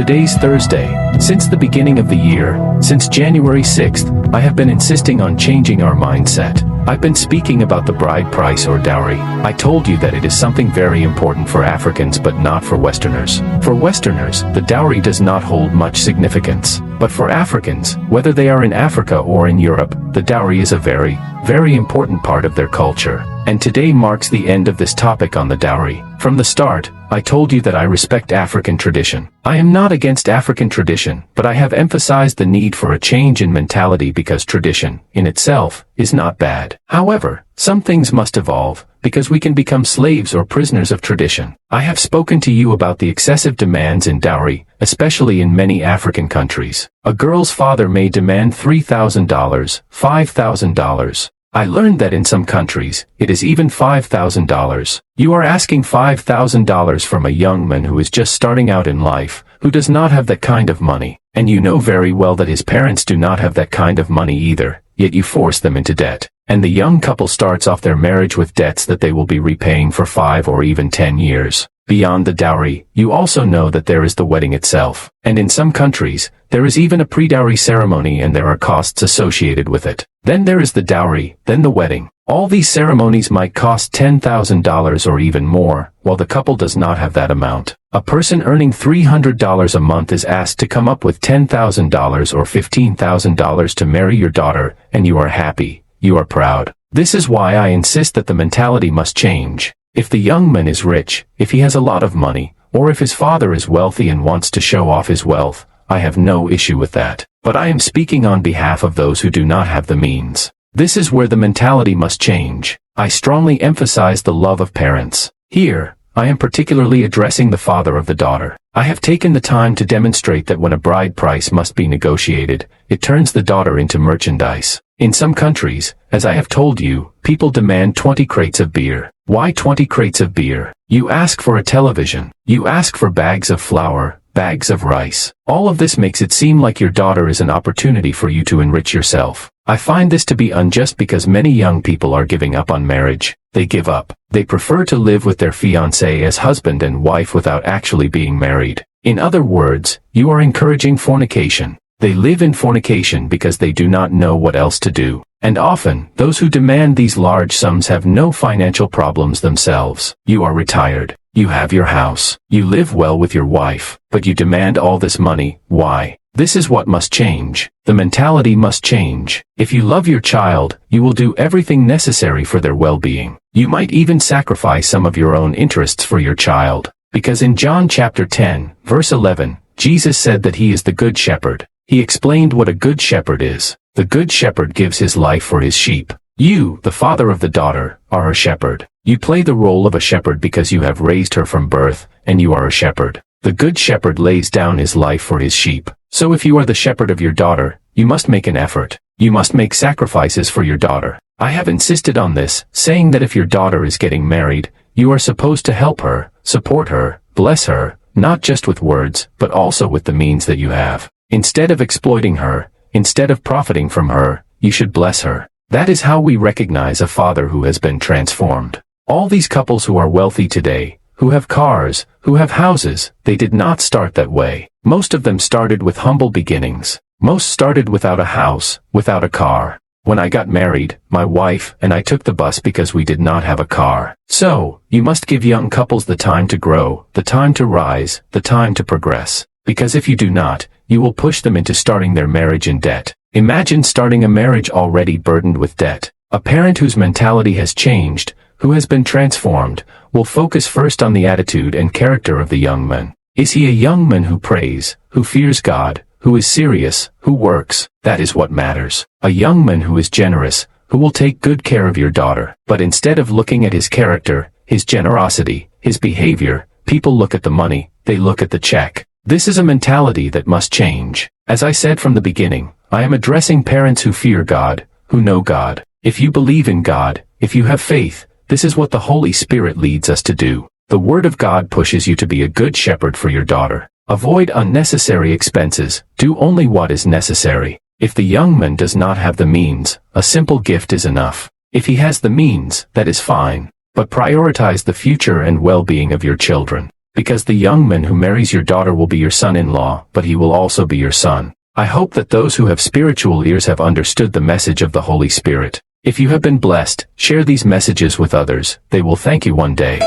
Today's Thursday. Since the beginning of the year, since January 6th, I have been insisting on changing our mindset. I've been speaking about the bride price or dowry. I told you that it is something very important for Africans but not for Westerners. For Westerners, the dowry does not hold much significance. But for Africans, whether they are in Africa or in Europe, the dowry is a very, very important part of their culture. And today marks the end of this topic on the dowry. From the start, I told you that I respect African tradition. I am not against African tradition, but I have emphasized the need for a change in mentality because tradition, in itself, is not bad. However, some things must evolve, because we can become slaves or prisoners of tradition. I have spoken to you about the excessive demands in dowry, especially in many African countries. A girl's father may demand $3,000, $5,000. I learned that in some countries, it is even $5,000. You are asking $5,000 from a young man who is just starting out in life, who does not have that kind of money, and you know very well that his parents do not have that kind of money either, yet you force them into debt. And the young couple starts off their marriage with debts that they will be repaying for 5 or even 10 years. Beyond the dowry, you also know that there is the wedding itself. And in some countries, there is even a pre-dowry ceremony and there are costs associated with it. Then there is the dowry, then the wedding. All these ceremonies might cost $10,000 or even more, while the couple does not have that amount. A person earning $300 a month is asked to come up with $10,000 or $15,000 to marry your daughter, and you are happy, you are proud. This is why I insist that the mentality must change. If the young man is rich, if he has a lot of money, or if his father is wealthy and wants to show off his wealth, I have no issue with that. But I am speaking on behalf of those who do not have the means. This is where the mentality must change. I strongly emphasize the love of parents. Here, I am particularly addressing the father of the daughter. I have taken the time to demonstrate that when a bride price must be negotiated, it turns the daughter into merchandise. In some countries, as I have told you, people demand 20 crates of beer. Why 20 crates of beer? You ask for a television. You ask for bags of flour, bags of rice. All of this makes it seem like your daughter is an opportunity for you to enrich yourself. I find this to be unjust because many young people are giving up on marriage. They give up. They prefer to live with their fiancé as husband and wife without actually being married. In other words, you are encouraging fornication. They live in fornication because they do not know what else to do. And often, those who demand these large sums have no financial problems themselves. You are retired. You have your house. You live well with your wife. But you demand all this money. Why? This is what must change. The mentality must change. If you love your child, you will do everything necessary for their well-being. You might even sacrifice some of your own interests for your child. Because in John chapter 10, verse 11, Jesus said that he is the good shepherd. He explained what a good shepherd is. The good shepherd gives his life for his sheep. You, the father of the daughter, are a shepherd. You play the role of a shepherd because you have raised her from birth, and you are a shepherd. The good shepherd lays down his life for his sheep. So if you are the shepherd of your daughter, you must make an effort. You must make sacrifices for your daughter. I have insisted on this, saying that if your daughter is getting married, you are supposed to help her, support her, bless her, not just with words, but also with the means that you have. Instead of exploiting her, instead of profiting from her, you should bless her. That is how we recognize a father who has been transformed. All these couples who are wealthy today, who have cars, who have houses, they did not start that way. Most of them started with humble beginnings. Most started without a house, without a car. When I got married, my wife and I took the bus because we did not have a car. So, you must give young couples the time to grow, the time to rise, the time to progress. Because if you do not, you will push them into starting their marriage in debt. Imagine starting a marriage already burdened with debt. A parent whose mentality has changed, who has been transformed, will focus first on the attitude and character of the young man. Is he a young man who prays, who fears God, who is serious, who works? That is what matters. A young man who is generous, who will take good care of your daughter. But instead of looking at his character, his generosity, his behavior, people look at the money, they look at the check. This is a mentality that must change. As I said from the beginning, I am addressing parents who fear God, who know God. If you believe in God, if you have faith, this is what the Holy Spirit leads us to do. The Word of God pushes you to be a good shepherd for your daughter. Avoid unnecessary expenses, do only what is necessary. If the young man does not have the means, a simple gift is enough. If he has the means, that is fine. But prioritize the future and well-being of your children. because the young man who marries your daughter will be your son-in-law, but he will also be your son. I hope that those who have spiritual ears have understood the message of the Holy Spirit. If you have been blessed, share these messages with others. They will thank you one day.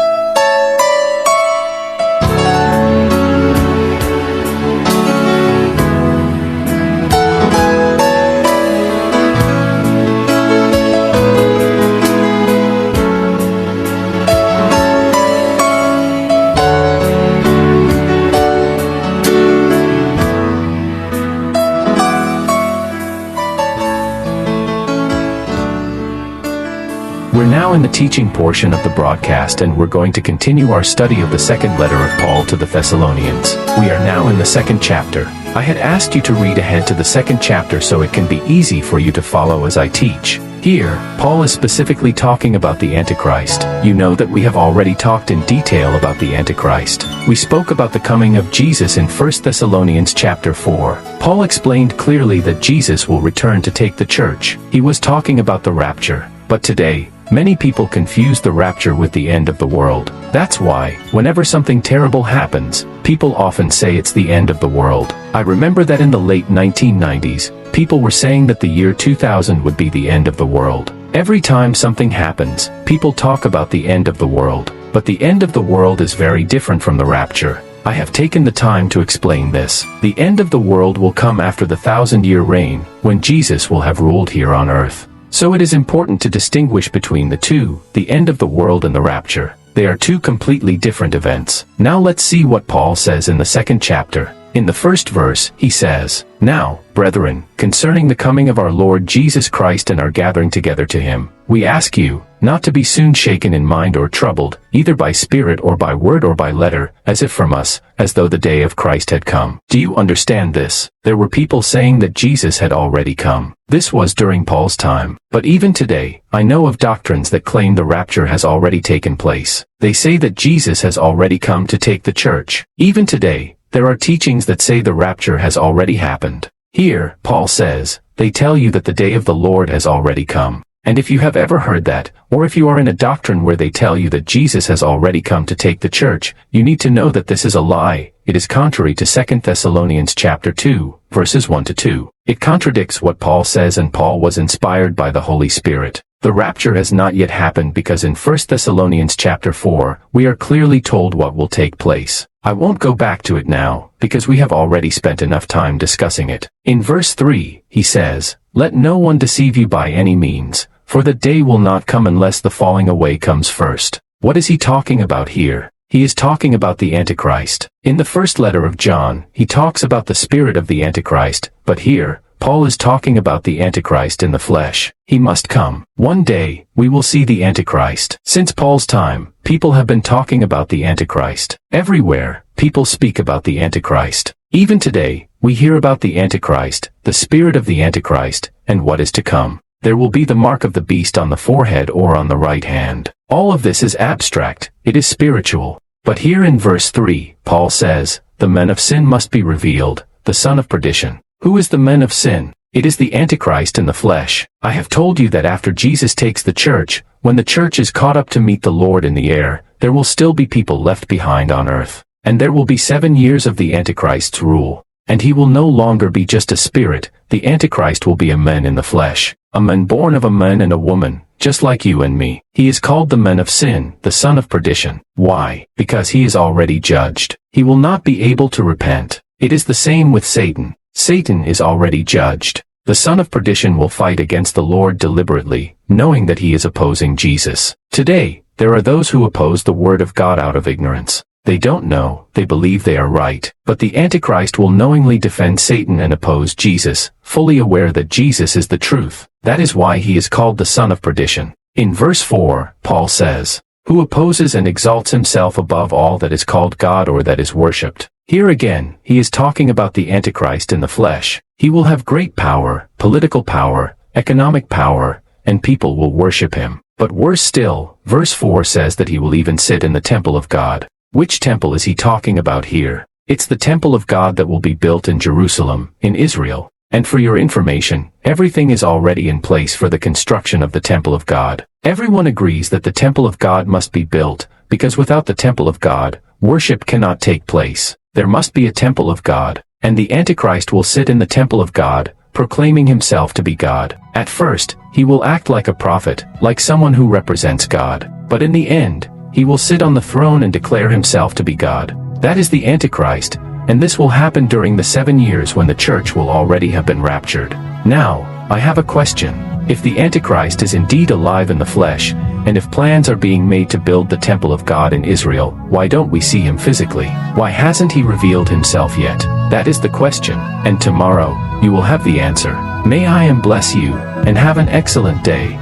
We're now in the teaching portion of the broadcast, and we're going to continue our study of the second letter of Paul to the Thessalonians. We are now in the second chapter. I had asked you to read ahead to the second chapter so it can be easy for you to follow as I teach. Here, Paul is specifically talking about the Antichrist. You know that we have already talked in detail about the Antichrist. We spoke about the coming of Jesus in 1 Thessalonians chapter 4. Paul explained clearly that Jesus will return to take the church. He was talking about the rapture. But today, many people confuse the rapture with the end of the world. That's why, whenever something terrible happens, people often say it's the end of the world. I remember that in the late 1990s, people were saying that the year 2000 would be the end of the world. Every time something happens, people talk about the end of the world. But the end of the world is very different from the rapture. I have taken the time to explain this. The end of the world will come after the 1,000-year reign, when Jesus will have ruled here on earth. So it is important to distinguish between the two, the end of the world and the rapture. They are two completely different events. Now let's see what Paul says in the second chapter. In the first verse, he says, "Now, brethren, concerning the coming of our Lord Jesus Christ and our gathering together to him, we ask you, not to be soon shaken in mind or troubled, either by spirit or by word or by letter, as if from us, as though the day of Christ had come." Do you understand this? There were people saying that Jesus had already come. This was during Paul's time. But even today, I know of doctrines that claim the rapture has already taken place. They say that Jesus has already come to take the church. Even today, there are teachings that say the rapture has already happened. Here, Paul says, they tell you that the day of the Lord has already come. And if you have ever heard that, or if you are in a doctrine where they tell you that Jesus has already come to take the church, you need to know that this is a lie. It is contrary to 2 Thessalonians chapter 2, verses 1 to 2. It contradicts what Paul says, and Paul was inspired by the Holy Spirit. The rapture has not yet happened because in 1 Thessalonians chapter 4, we are clearly told what will take place. I won't go back to it now, because we have already spent enough time discussing it. In verse 3, he says, "Let no one deceive you by any means, for the day will not come unless the falling away comes first." What is he talking about here? He is talking about the Antichrist. In the first letter of John, he talks about the spirit of the Antichrist, but here, Paul is talking about the Antichrist in the flesh. He must come. One day, we will see the Antichrist. Since Paul's time, people have been talking about the Antichrist. Everywhere, people speak about the Antichrist. Even today, we hear about the Antichrist, the spirit of the Antichrist, and what is to come. There will be the mark of the beast on the forehead or on the right hand. All of this is abstract, it is spiritual. But here in verse 3, Paul says, "The men of sin must be revealed, the son of perdition." Who is the men of sin? It is the Antichrist in the flesh. I have told you that after Jesus takes the church, when the church is caught up to meet the Lord in the air, there will still be people left behind on earth. And there will be 7 years of the Antichrist's rule. And he will no longer be just a spirit, the Antichrist will be a man in the flesh. A man born of a man and a woman, just like you and me. He is called the man of sin, the son of perdition. Why? Because he is already judged. He will not be able to repent. It is the same with Satan. Satan is already judged. The son of perdition will fight against the Lord deliberately, knowing that he is opposing Jesus. Today, there are those who oppose the word of God out of ignorance. They don't know, they believe they are right. But the Antichrist will knowingly defend Satan and oppose Jesus, fully aware that Jesus is the truth. That is why he is called the son of perdition. In verse 4, Paul says, "Who opposes and exalts himself above all that is called God or that is worshipped." Here again, he is talking about the Antichrist in the flesh. He will have great power, political power, economic power, and people will worship him. But worse still, verse 4 says that he will even sit in the temple of God. Which temple is he talking about here? It's the temple of God that will be built in Jerusalem, in Israel. And for your information, everything is already in place for the construction of the temple of God. Everyone agrees that the temple of God must be built, because without the temple of God, Worship cannot take place. There must be a temple of God, and the Antichrist will sit in the temple of God, proclaiming himself to be God. At first, he will act like a prophet, like someone who represents God. But in the end, he will sit on the throne and declare himself to be God. That is the Antichrist, and this will happen during the 7 years when the church will already have been raptured. Now, I have a question. If the Antichrist is indeed alive in the flesh, and if plans are being made to build the temple of God in Israel, why don't we see him physically? Why hasn't he revealed himself yet? That is the question, and tomorrow, you will have the answer. May I bless you, and have an excellent day.